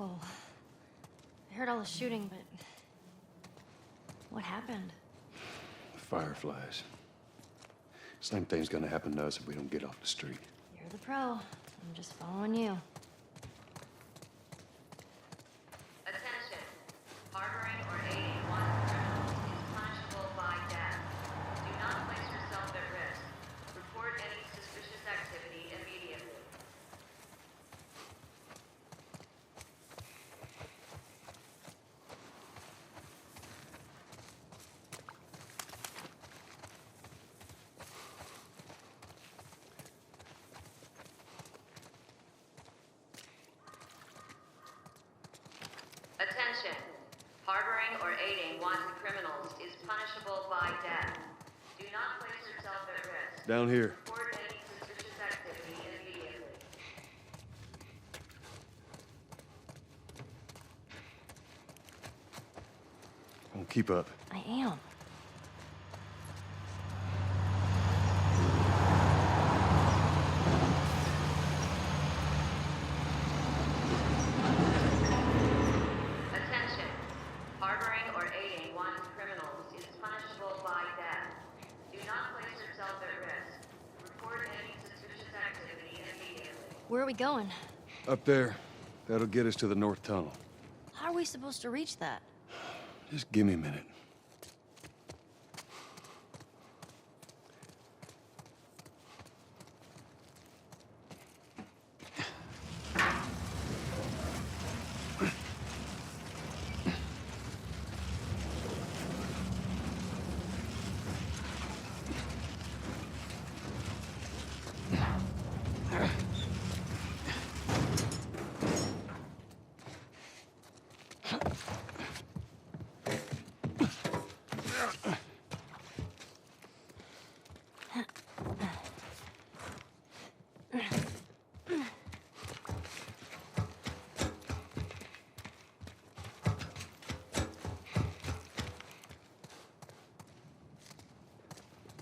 Whoa. I heard all the shooting, but... what happened? Fireflies. Same thing's gonna happen to us if we don't get off the street. You're the pro. I'm just following you. Attention. Harboring or aiding one criminal is punishable by death. Do not place yourself at risk. Report any suspicious activity immediately. Attention. Harboring or aiding wanted criminals is punishable by death. Do not place yourself at risk. Down here. Report any suspicious activity immediately. Don't keep up. I am. Attention. Harboring or aiding wanted criminals is punishable by death. Do not place yourself at risk. Report any suspicious activity immediately. Where are we going? Up there. That'll get us to the north tunnel. How are we supposed to reach that? Just give me a minute.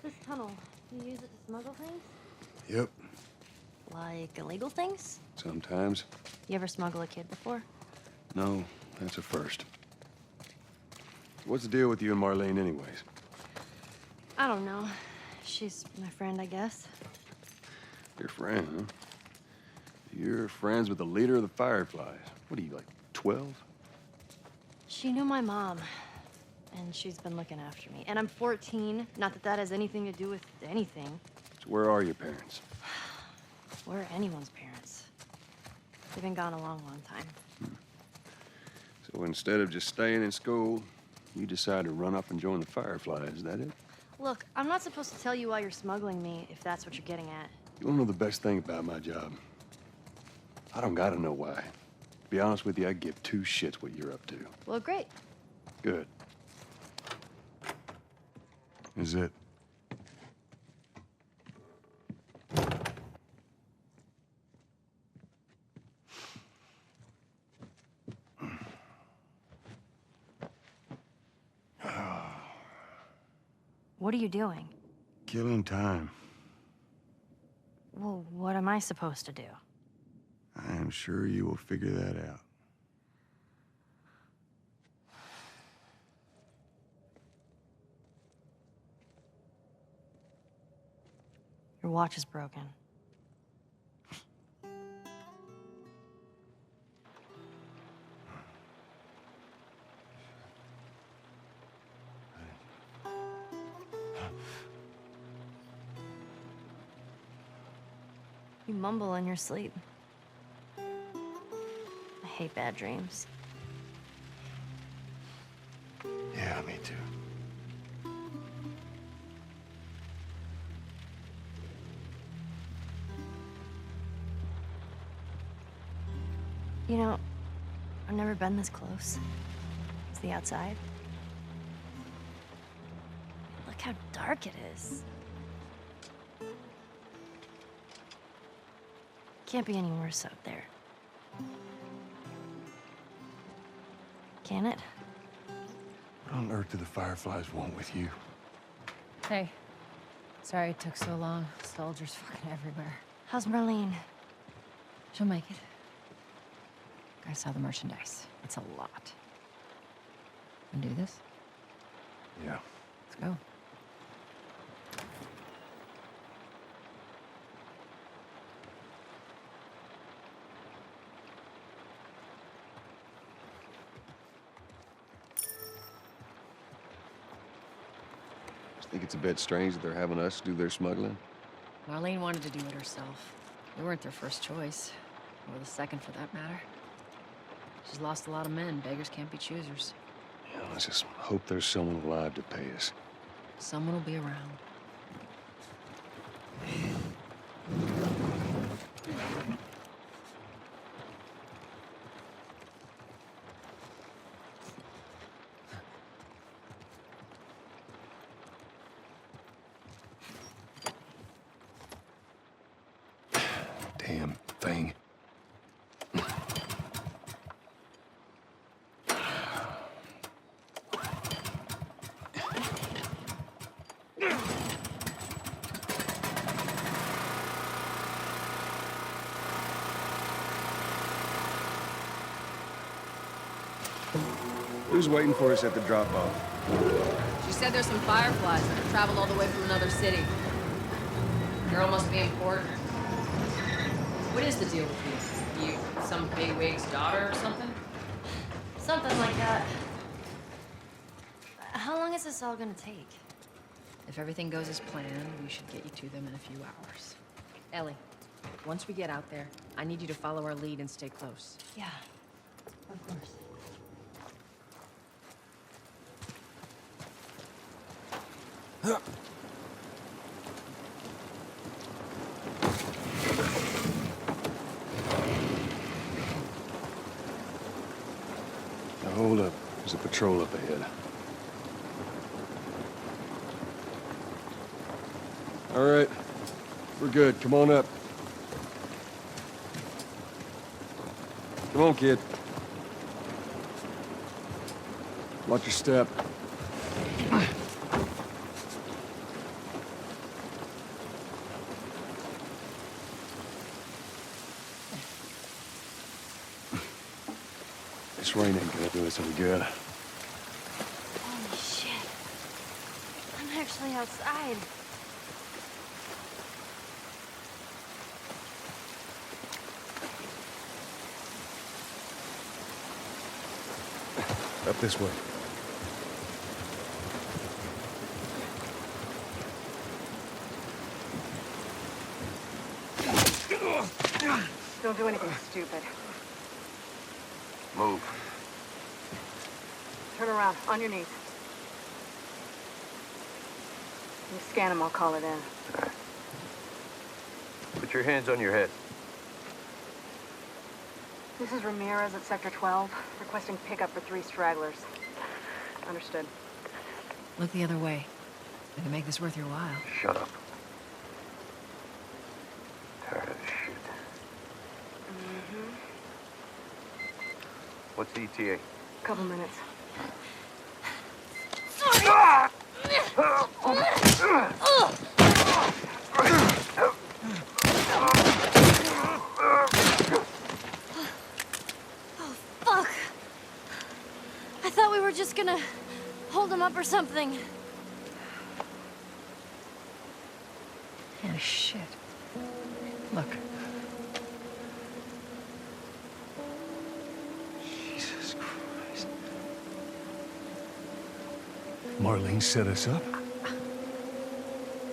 This tunnel, you use it to smuggle things? Yep. Like illegal things? Sometimes. You ever smuggle a kid before? No, that's a first. What's the deal with you and Marlene anyways? I don't know. She's my friend, I guess. Your friend, huh? You're friends with the leader of the Fireflies. What are you, like 12? She knew my mom, and she's been looking after me. And I'm 14. Not that that has anything to do with anything. So where are your parents? Where are anyone's parents? They've been gone a long, long time. So instead of just staying in school, you decide to run up and join the Fireflies, is that it? Look, I'm not supposed to tell you why you're smuggling me, if that's what you're getting at. You wanna know the best thing about my job? I don't gotta know why. To be honest with you, I give two shits what you're up to. Well, great. Good. Is it? What are you doing? Killing time. Well, what am I supposed to do? I am sure you will figure that out. Your watch is broken. You mumble in your sleep. I hate bad dreams. Yeah, me too. You know, I've never been this close. It's the outside. Look how dark it is. Can't be any worse out there. Can it? What on earth do the Fireflies want with you? Hey. Sorry it took so long. Soldiers fucking everywhere. How's Marlene? She'll make it. I saw the merchandise. It's a lot. Can do this? Yeah. Let's go. I think it's a bit strange that they're having us do their smuggling. Marlene wanted to do it herself. We weren't their first choice. Or the second, for that matter. She's lost a lot of men. Beggars can't be choosers. Yeah, let's just hope there's someone alive to pay us. Someone will be around. Damn thing. Who's waiting for us at the drop-off? She said there's some fireflies that have traveled all the way from another city. Girl must be important. What is the deal with you? You some bigwig's daughter or something? Something like that. How long is this all gonna take? If everything goes as planned, we should get you to them in a few hours. Ellie, once we get out there, I need you to follow our lead and stay close. Yeah, of course. Now hold up. There's a patrol up ahead. All right. We're good. Come on up. Come on, kid. Watch your step. This rain ain't gonna do us any good. Holy shit. I'm actually outside. Up this way. Don't do anything stupid. Move. Turn around, on your knees. You scan him, I'll call it in. Put your hands on your head. This is Ramirez at Sector 12, requesting pickup for 3 stragglers. Understood. Look the other way. We can make this worth your while. Shut up. Tired of this shit. What's the ETA? Couple minutes. Fuck! I thought we were just gonna hold him up or something. Oh, shit. Look. Jesus Christ. Marlene set us up?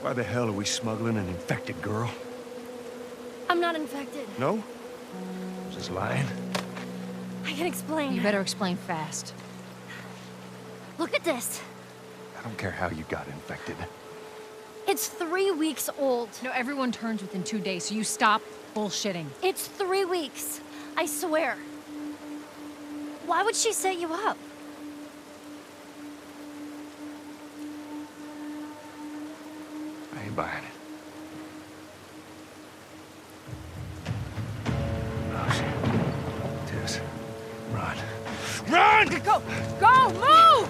Why the hell are we smuggling an infected girl? I'm not infected. No? Just lying? I can explain. You better explain fast. Look at this. I don't care how you got infected. It's 3 weeks old. No, everyone turns within 2 days, so you stop bullshitting. It's 3 weeks. I swear. Why would she set you up? I ain't buying it. Oh, shit. Tess, run. Run! Go! Go! Move!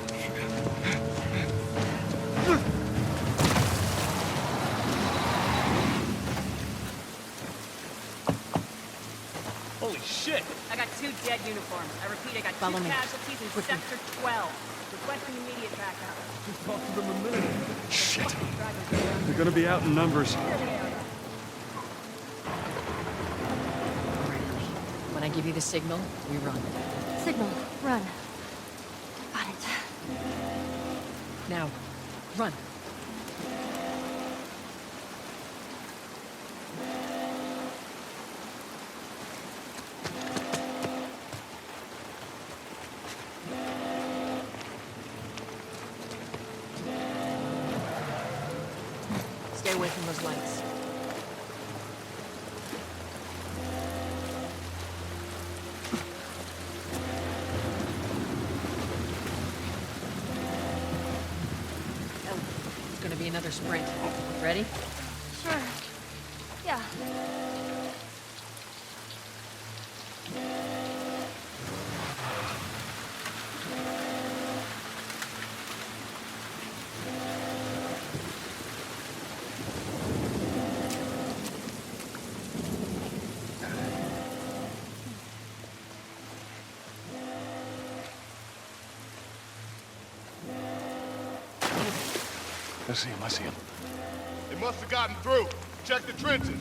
Holy shit! I got 2 dead uniforms. I repeat, I got Follow 2 me. casualties in Quickly. Sector 12. Requesting immediate backup. Just talked to them a minute ago. Shit. Stragglers are around. They're gonna be out in numbers. When I give you the signal, we run. Signal, run. Got it. Now, run. Stay away from those lights. It's gonna be another sprint. Ready? Sure. Yeah. I see him, I see him. They must have gotten through. Check the trenches.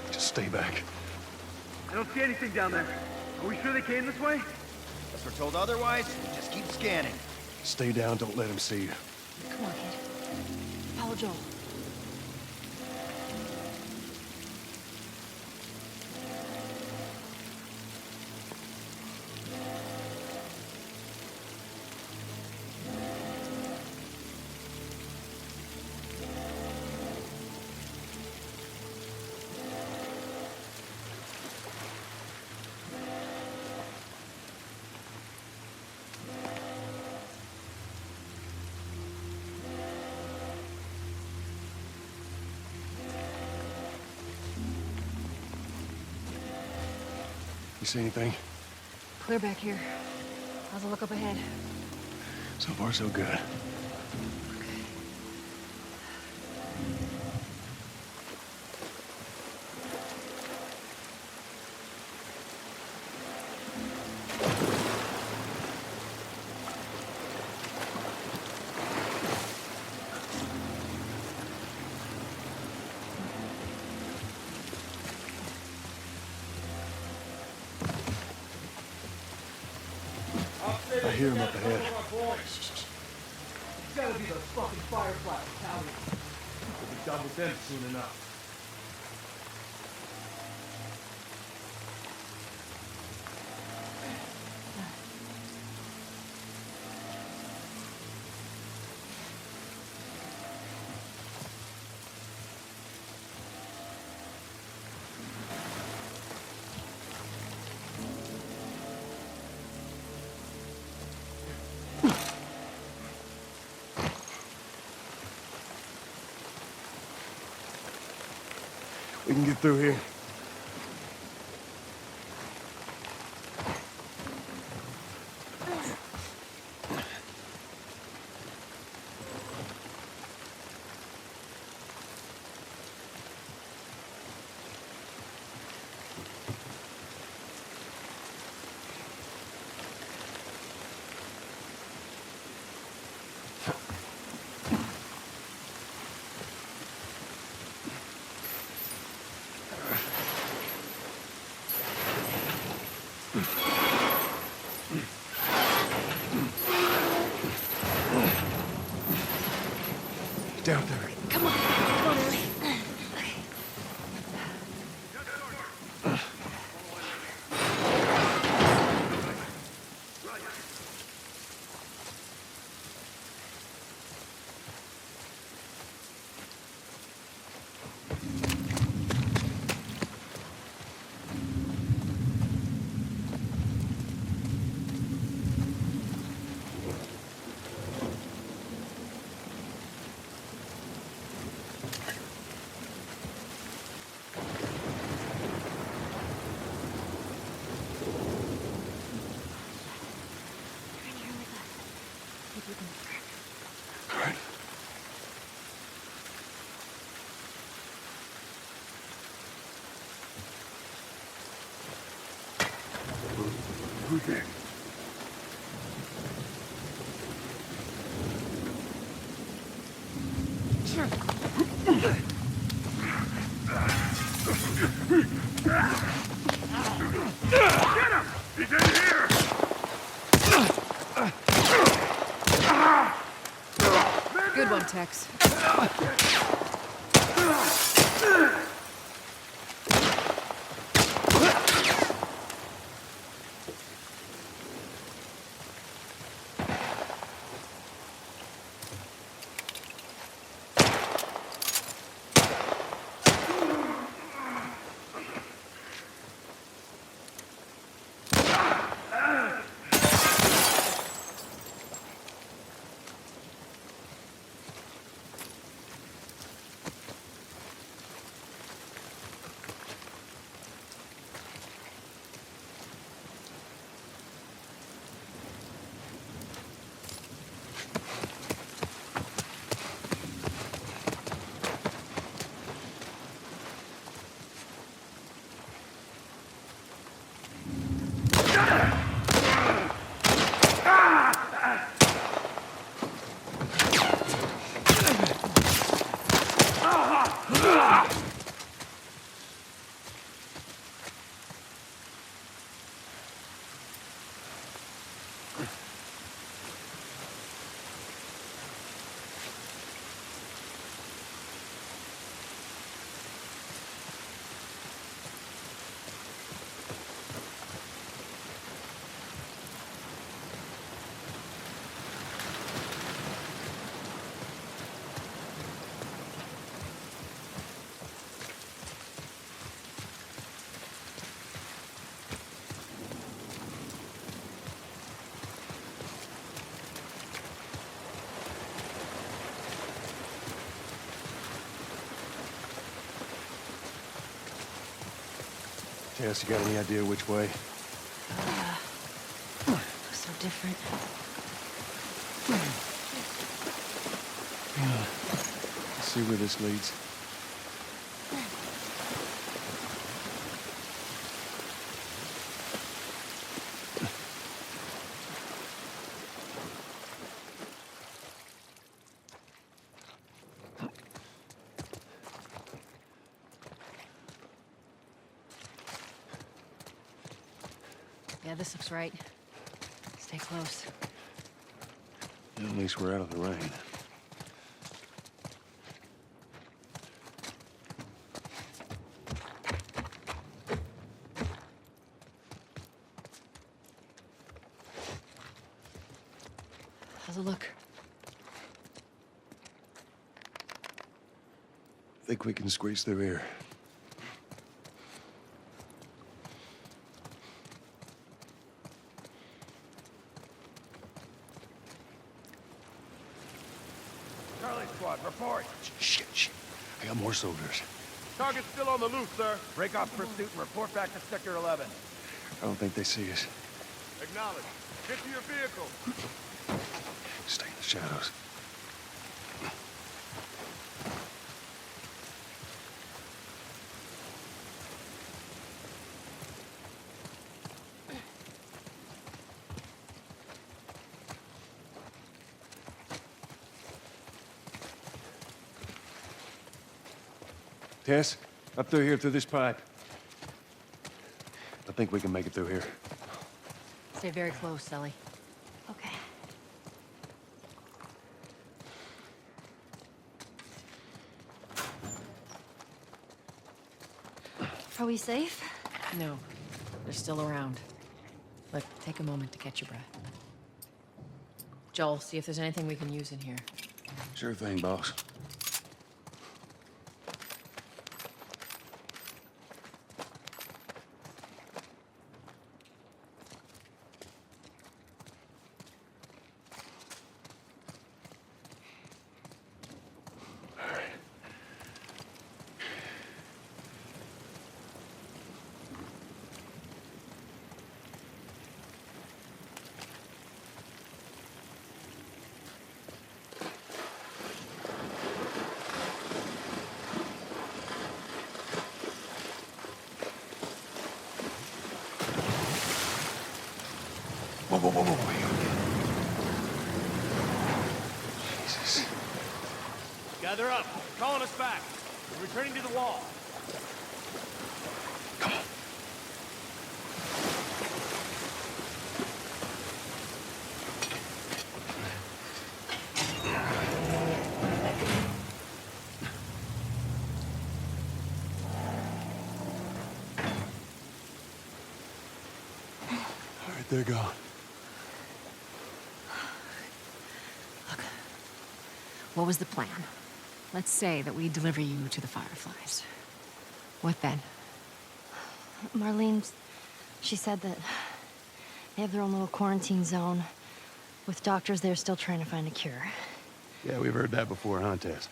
Just stay back. I don't see anything down there. Are we sure they came this way? Unless we're told otherwise, just keep scanning. Stay down, don't let him see you. Come on, kid. Follow Joel. You see anything? Clear back here. How's it look up ahead? So far, so good. I hear him up ahead. It's gotta be the fucking Firefly battalion. We'll be done with them soon enough. We can get through here. Down there. Come on. Come on, Ellie. You're in here with us. Keep looking. All right. He's in here! Good one, Tex. Tess, you got any idea which way? So different. Let's see where this leads. Yeah, this looks right. Stay close. At least we're out of the rain. How's it look? Think we can squeeze through here. Charlie Squad, report. Shit. I got more soldiers. Target's still on the loose, sir. Break off pursuit and report back to Sector 11. I don't think they see us. Acknowledge. Get to your vehicle. Stay in the shadows. Tess, up through here, through this pipe. I think we can make it through here. Stay very close, Ellie. Okay. Are we safe? No, they're still around. Look, take a moment to catch your breath. Joel, see if there's anything we can use in here. Sure thing, boss. whoa. Jesus. Gather up. Calling us back. We're returning to the wall. Come on. All right, they're gone. What was the plan? Let's say that we deliver you to the Fireflies. What then? Marlene, she said that they have their own little quarantine zone with doctors there still trying to find a cure. Yeah, we've heard that before, huh, Tess?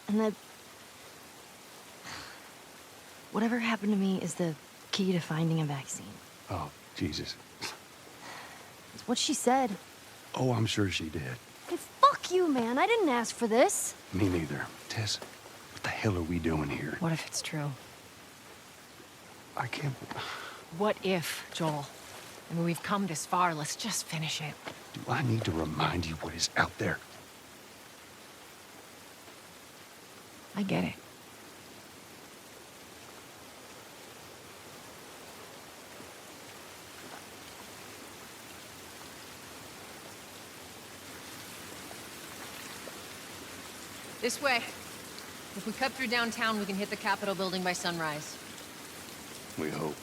And that whatever happened to me is the key to finding a vaccine. Oh, Jesus. It's what she said. Oh, I'm sure she did. Hey, fuck you, man. I didn't ask for this. Me neither. Tess, what the hell are we doing here? What if it's true? I can't... What if, Joel? I mean, we've come this far. Let's just finish it. Do I need to remind you what is out there? I get it. This way. If we cut through downtown, we can hit the Capitol building by sunrise. We hope.